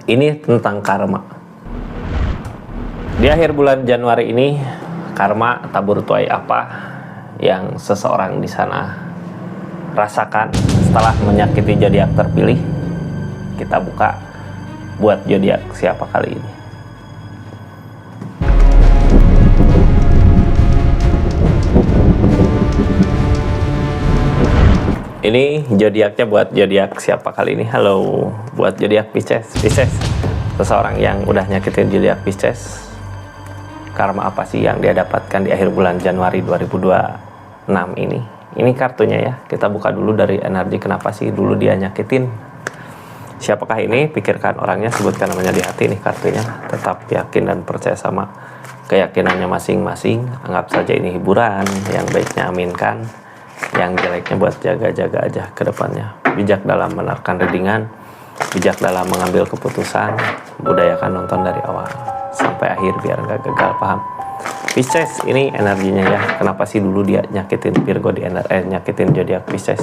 Ini tentang karma. Di akhir bulan Januari ini, karma tabur tuai apa yang seseorang di sana rasakan setelah menyakiti zodiak terpilih? Kita buka buat zodiak siapa kali ini. Ini zodiaknya buat zodiak siapa kali ini? Halo, buat zodiak Pisces. Pisces, seseorang yang udah nyakitin zodiak Pisces, karma apa sih yang dia dapatkan di akhir bulan Januari 2026 ini? Ini kartunya ya. Kita buka dulu dari energi, kenapa sih dulu dia nyakitin. Siapakah ini? Pikirkan orangnya, sebutkan namanya di hati. Nih kartunya. Tetap yakin dan percaya sama keyakinannya masing-masing. Anggap saja ini hiburan. Yang baiknya aminkan, yang jeleknya buat jaga-jaga aja ke depannya. Bijak dalam menerkan readingan, bijak dalam mengambil keputusan. Budayakan nonton dari awal sampai akhir biar nggak gagal paham. Pisces, ini energinya ya. Kenapa sih dulu dia nyakitin Virgo di nyakitin zodiak Pisces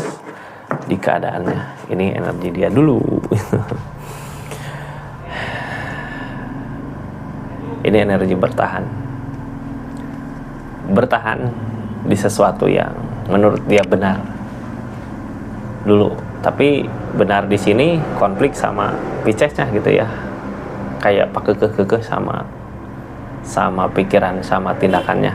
di keadaannya? Ini energi dia dulu. Ini energi bertahan. Bertahan di sesuatu yang menurut dia benar dulu, tapi benar di sini konflik sama Piscesnya gitu ya, kayak kekeh sama pikiran sama tindakannya.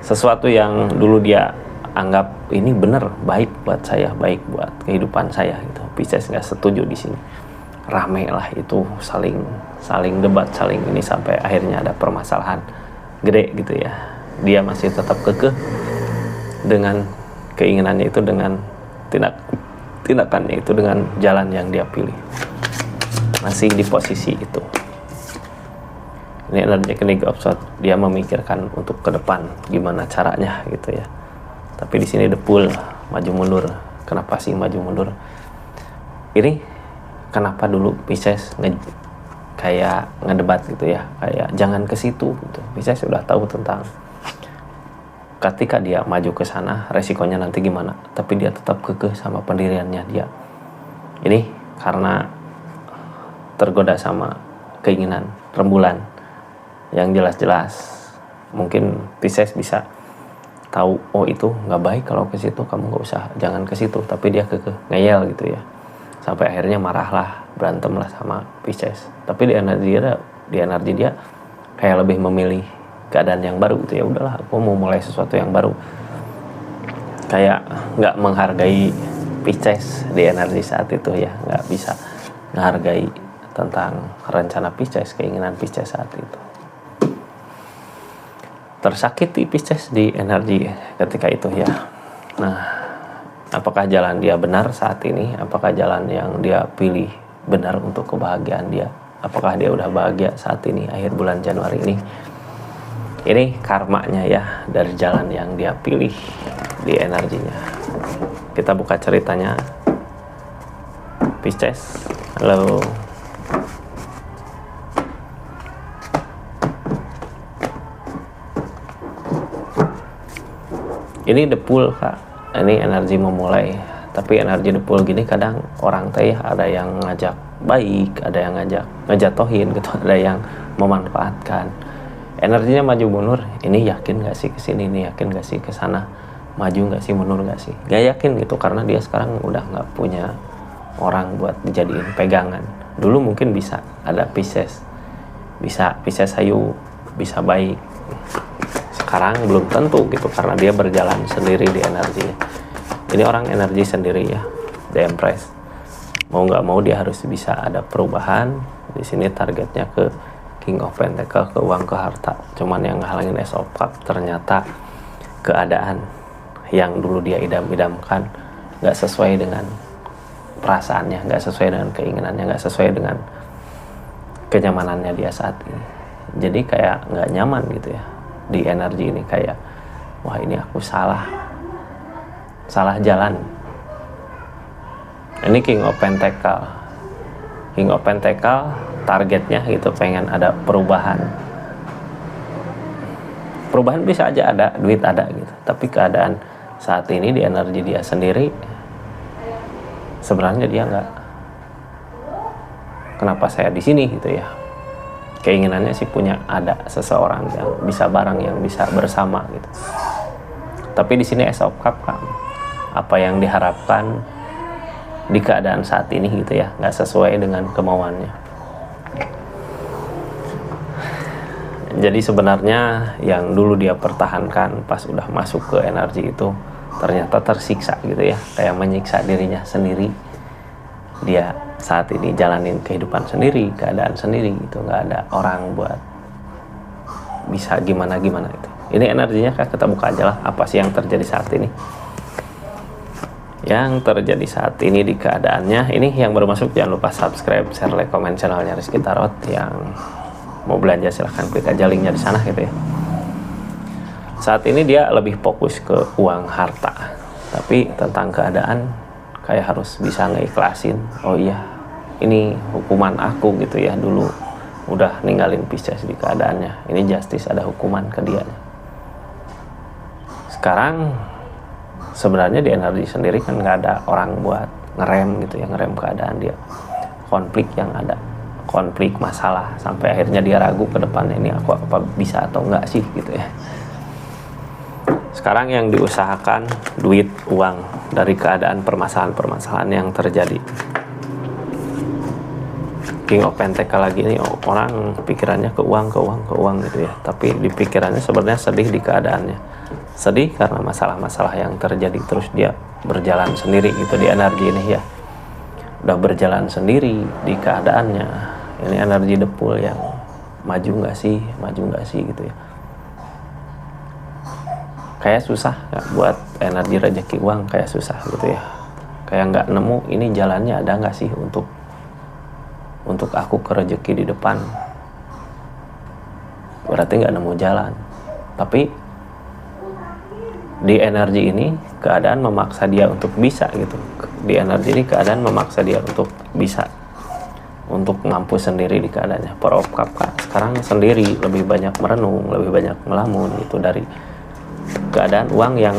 Sesuatu yang dulu dia anggap ini benar, baik buat saya, baik buat kehidupan saya gitu. Pisces nggak setuju di sini. Rame lah itu, saling debat, saling ini, sampai akhirnya ada permasalahan gede gitu ya. Dia masih tetap kekeh dengan keinginannya itu, dengan tindakannya itu, dengan jalan yang dia pilih. Masih di posisi itu. Ini energi King of Swords. Dia memikirkan untuk ke depan gimana caranya gitu ya. Tapi di sini depul maju mundur. Kenapa sih maju mundur? Ini kenapa dulu Pisces kayak ngedebat gitu ya, kayak jangan ke situ gitu. Pisces sudah tahu tentang ketika dia maju ke sana resikonya nanti gimana, tapi dia tetap kekeh sama pendiriannya dia. Ini karena tergoda sama keinginan rembulan yang jelas-jelas. Mungkin Pisces bisa tahu, oh itu nggak baik kalau ke situ, kamu nggak usah, jangan ke situ, tapi dia kekeh ngeyel gitu ya, sampai akhirnya marahlah, berantemlah sama Pisces. Tapi di energi dia kayak lebih memilih keadaan yang baru gitu ya. Udahlah, aku mau mulai sesuatu yang baru. Kayak nggak menghargai Pisces di energi saat itu ya, nggak bisa menghargai tentang rencana Pisces, keinginan Pisces saat itu. Tersakiti Pisces di energi ketika itu ya. Nah, apakah jalan dia benar saat ini? Apakah jalan yang dia pilih benar untuk kebahagiaan dia? Apakah dia udah bahagia saat ini akhir bulan Januari ini? Ini karmanya ya dari jalan yang dia pilih di energinya. Kita buka ceritanya Pisces. Halo. Ini depul kak. Ini energi memulai. Tapi energi depul gini kadang orang teh ada yang ngajak baik, ada yang ngajak ngejatohin gitu, ada yang memanfaatkan. Energinya maju mundur, ini yakin gak sih kesini, ini yakin gak sih kesana, maju gak sih, mundur gak sih? Gak yakin gitu, karena dia sekarang udah gak punya orang buat dijadiin pegangan. Dulu mungkin bisa ada Pisces, bisa Pisces ayu, bisa baik. Sekarang belum tentu gitu, karena dia berjalan sendiri di energinya. Ini orang energi sendiri ya, The Empress. Mau gak mau dia harus bisa ada perubahan. Di sini targetnya ke King of Pentacle, ke uang, ke harta. Cuman yang ngehalangin Ace of Cup ternyata keadaan yang dulu dia idam-idamkan gak sesuai dengan perasaannya, gak sesuai dengan keinginannya, gak sesuai dengan kenyamanannya dia saat ini. Jadi kayak gak nyaman gitu ya di energi ini, kayak wah ini aku salah jalan. Ini King of Pentacle. King of Pentacle targetnya gitu, pengen ada perubahan. Perubahan bisa aja ada, duit ada gitu. Tapi keadaan saat ini di energi dia sendiri, sebenarnya dia kenapa saya di sini gitu ya. Keinginannya sih punya ada seseorang yang bisa bareng, yang bisa bersama gitu. Tapi di sini Ace of Cup, apa yang diharapkan di keadaan saat ini gitu ya, nggak sesuai dengan kemauannya. Jadi sebenarnya yang dulu dia pertahankan pas udah masuk ke energi itu ternyata tersiksa gitu ya, kayak menyiksa dirinya sendiri. Dia saat ini jalanin kehidupan sendiri, keadaan sendiri gitu, nggak ada orang buat bisa gimana-gimana itu. Ini energinya Kak, kita buka aja lah apa sih yang terjadi saat ini. Yang terjadi saat ini di keadaannya, ini yang baru masuk jangan lupa subscribe, share, like, komen channelnya Rizky Tarot. Yang mau belanja silahkan klik aja linknya di sana gitu ya. Saat ini dia lebih fokus ke uang harta, tapi tentang keadaan kayak harus bisa ngeikhlasin. Oh iya, ini hukuman aku gitu ya, dulu udah ninggalin Pisces di keadaannya. Ini justice, ada hukuman ke dia. Sekarang sebenarnya di energi sendiri kan nggak ada orang buat ngerem gitu ya, ngerem keadaan dia. Konflik yang ada, konflik masalah, sampai akhirnya dia ragu ke depannya, ini aku apa bisa atau enggak sih gitu ya. Sekarang yang diusahakan duit, uang dari keadaan permasalahan-permasalahan yang terjadi. King of Pentacle lagi ini orang pikirannya ke uang gitu ya, tapi di pikirannya sebenarnya sedih di keadaannya. Sedih karena masalah-masalah yang terjadi, terus dia berjalan sendiri gitu di energi ini ya. Udah berjalan sendiri di keadaannya. Ini energi depul yang maju nggak sih gitu ya. Kayak susah ya, buat energi rezeki uang kayak susah gitu ya. Kayak nggak nemu ini jalannya ada nggak sih untuk aku ke rezeki di depan. Berarti nggak nemu jalan. Tapi di energi ini keadaan memaksa dia untuk bisa gitu. Di energi ini keadaan memaksa dia untuk bisa, untuk mampu sendiri di keadaannya. Four of Cup sekarang sendiri, lebih banyak merenung, lebih banyak melamun gitu dari keadaan uang yang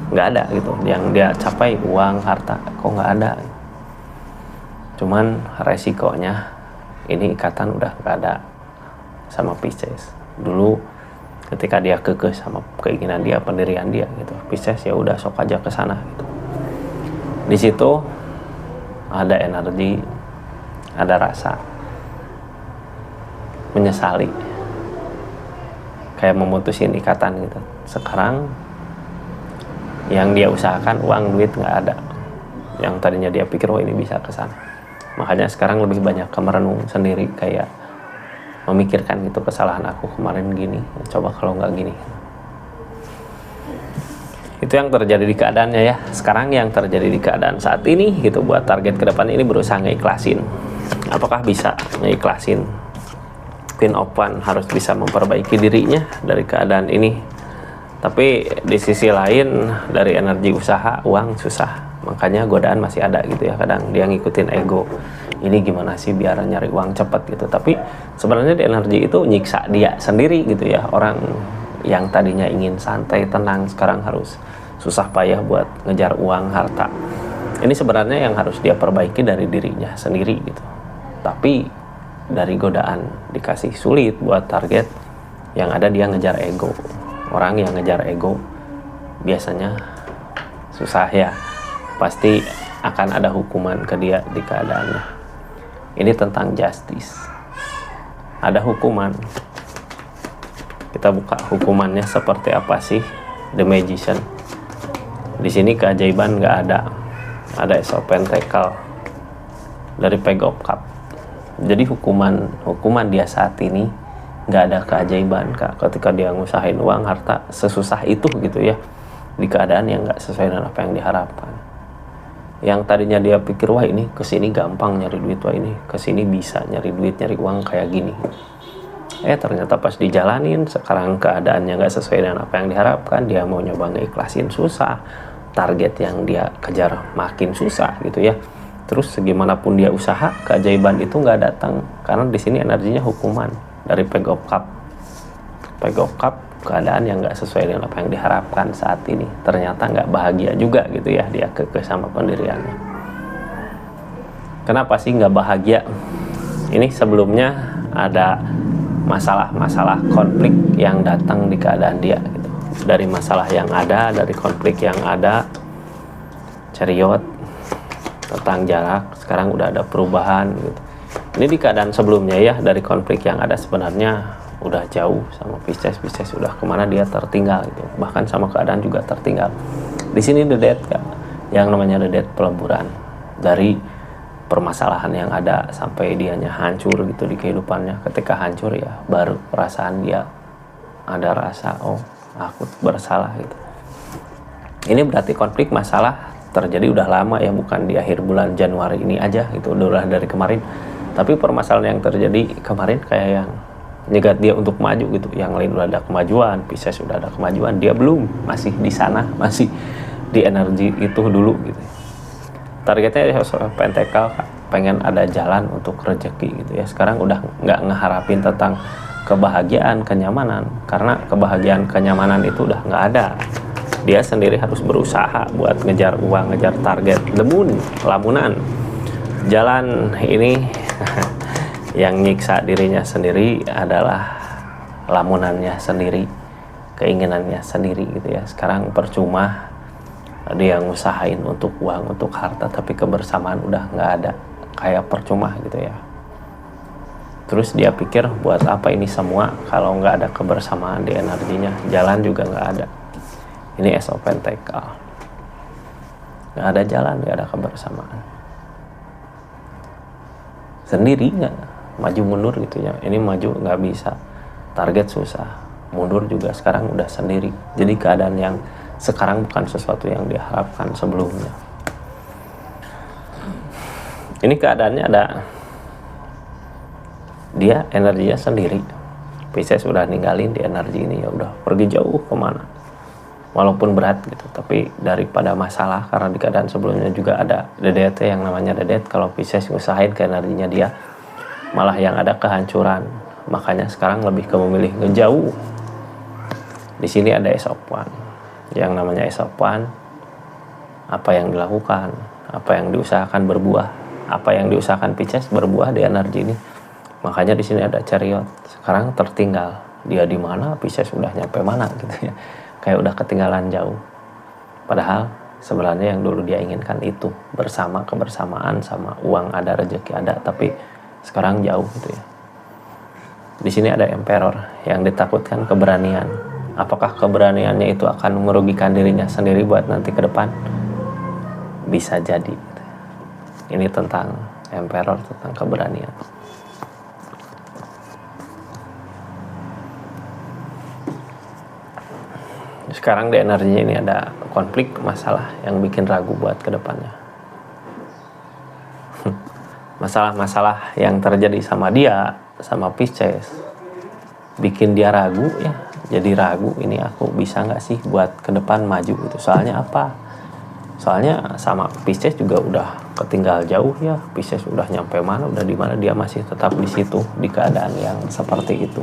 nggak ada gitu, yang dia capai uang harta kok nggak ada. Cuman resikonya ini ikatan udah nggak ada sama Pisces. Dulu ketika dia kekeh sama keinginan dia, pendirian dia gitu, Pisces ya udah sok aja ke sana gitu. Di situ ada energi, ada rasa menyesali, kayak memutusin ikatan gitu. Sekarang yang dia usahakan uang, duit nggak ada. Yang tadinya dia pikir oh ini bisa ke sana. Makanya sekarang lebih banyak ke merenung sendiri, kayak memikirkan gitu, kesalahan aku kemarin gini, coba kalau nggak gini. Itu yang terjadi di keadaannya ya. Sekarang yang terjadi di keadaan saat ini gitu, buat target kedepannya ini berusaha ngeikhlasin. Apakah bisa ngeikhlasin? Queen of Wands harus bisa memperbaiki dirinya dari keadaan ini. Tapi di sisi lain dari energi usaha, uang susah. Makanya godaan masih ada gitu ya. Kadang dia ngikutin ego. Ini gimana sih biar nyari uang cepat gitu. Tapi sebenarnya di energi itu nyiksa dia sendiri gitu ya. Orang yang tadinya ingin santai, tenang, sekarang harus susah payah buat ngejar uang, harta. Ini sebenarnya yang harus dia perbaiki dari dirinya sendiri gitu. Tapi dari godaan dikasih sulit buat target, yang ada dia ngejar ego. Orang yang ngejar ego biasanya susah ya, pasti akan ada hukuman ke dia di keadaannya. Ini tentang justice, ada hukuman. Kita buka hukumannya seperti apa sih. The Magician. Di sini keajaiban nggak ada. Ada Ace of Pentacle dari Page of Cup. Jadi hukuman dia saat ini nggak ada keajaiban Kak. Ketika dia ngusahain uang, harta sesusah itu gitu ya, di keadaan yang nggak sesuai dengan apa yang diharapkan. Yang tadinya dia pikir wah ini kesini gampang nyari duit, wah ini kesini bisa nyari duit, nyari uang kayak gini. Ternyata pas dijalanin sekarang keadaannya nggak sesuai dengan apa yang diharapkan. Dia mau nyoba ngeikhlasin susah, target yang dia kejar makin susah gitu ya. Terus segimanapun dia usaha, keajaiban itu nggak datang karena di sini energinya hukuman dari Page of Cup. Page of Cup, keadaan yang nggak sesuai dengan apa yang diharapkan saat ini. Ternyata nggak bahagia juga gitu ya, dia kekeh sama pendiriannya. Kenapa sih nggak bahagia? Ini sebelumnya ada masalah-masalah konflik yang datang di keadaan dia gitu. Dari masalah yang ada, dari konflik yang ada, Chariot tentang jarak, sekarang udah ada perubahan gitu. Ini di keadaan sebelumnya ya, dari konflik yang ada sebenarnya udah jauh sama Pisces udah kemana dia tertinggal gitu, bahkan sama keadaan juga tertinggal. Di sini The Death kan, yang namanya The Death, peleburan dari permasalahan yang ada sampai dianya hancur gitu di kehidupannya. Ketika hancur ya baru perasaan dia ada rasa, oh aku bersalah gitu. Ini berarti konflik masalah terjadi udah lama ya, bukan di akhir bulan Januari ini aja gitu, udah dari kemarin. Tapi permasalahan yang terjadi kemarin kayak yang nyegat dia untuk maju gitu. Yang lain udah ada kemajuan, Pisces udah ada kemajuan, dia belum, masih di sana, masih di energi itu dulu gitu. Targetnya Pentakel pengen ada jalan untuk rezeki gitu ya. Sekarang udah nggak ngeharapin tentang kebahagiaan, kenyamanan, karena kebahagiaan, kenyamanan itu udah nggak ada. Dia sendiri harus berusaha buat ngejar uang, ngejar target. Lamunan jalan ini yang nyiksa dirinya sendiri adalah lamunannya sendiri, keinginannya sendiri gitu ya. Sekarang percuma dia ngusahain untuk uang, untuk harta, tapi kebersamaan udah nggak ada, kayak percuma gitu ya. Terus dia pikir buat apa ini semua kalau nggak ada kebersamaan di energinya, jalan juga nggak ada. Ini Ace of Pentacle, nggak ada jalan, nggak ada kebersamaan, sendiri nggak maju mundur gitu ya. Ini maju nggak bisa, target susah, mundur juga sekarang udah sendiri. Jadi keadaan yang sekarang bukan sesuatu yang diharapkan sebelumnya. Ini keadaannya ada dia energinya sendiri. Pisces sudah ninggalin di energi ini, ya udah pergi jauh kemana. Walaupun berat gitu, tapi daripada masalah, karena di keadaan sebelumnya juga ada The Death yang namanya The Death. Kalau Pisces usahain ke energinya dia, malah yang ada kehancuran. Makanya sekarang lebih ke memilih ngejauh. Di sini ada Ace of Wands. Yang namanya Ace of Wands, apa yang dilakukan, apa yang diusahakan berbuah, apa yang diusahakan Pisces berbuah di energi ini. Makanya di sini ada Chariot. Sekarang tertinggal, dia di mana, Pisces udah nyampe mana gitu ya. Kayak udah ketinggalan jauh. Padahal sebenarnya yang dulu dia inginkan itu bersama, kebersamaan sama uang ada, rezeki ada, tapi sekarang jauh gitu ya. Di sini ada Emperor, yang ditakutkan keberanian. Apakah keberaniannya itu akan merugikan dirinya sendiri buat nanti ke depan? Bisa jadi. Ini tentang Emperor, tentang keberanian. Sekarang di energinya ini ada konflik, masalah yang bikin ragu buat ke depannya. Masalah-masalah yang terjadi sama dia, sama Pisces, bikin dia ragu ya. Jadi ragu, ini aku bisa nggak sih buat ke depan maju gitu. Soalnya apa? Soalnya sama Pisces juga udah ketinggal jauh ya. Pisces udah nyampe mana, udah di mana, dia masih tetap di situ di keadaan yang seperti itu.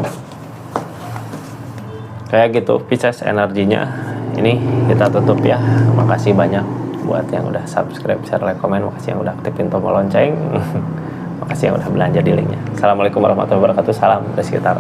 Kayak gitu Pisces energinya. Ini kita tutup ya. Makasih banyak buat yang udah subscribe, share, like, komen. Makasih yang udah aktifin tombol lonceng. Makasih yang udah belanja di linknya. Assalamualaikum warahmatullahi wabarakatuh. Salam dari sekitar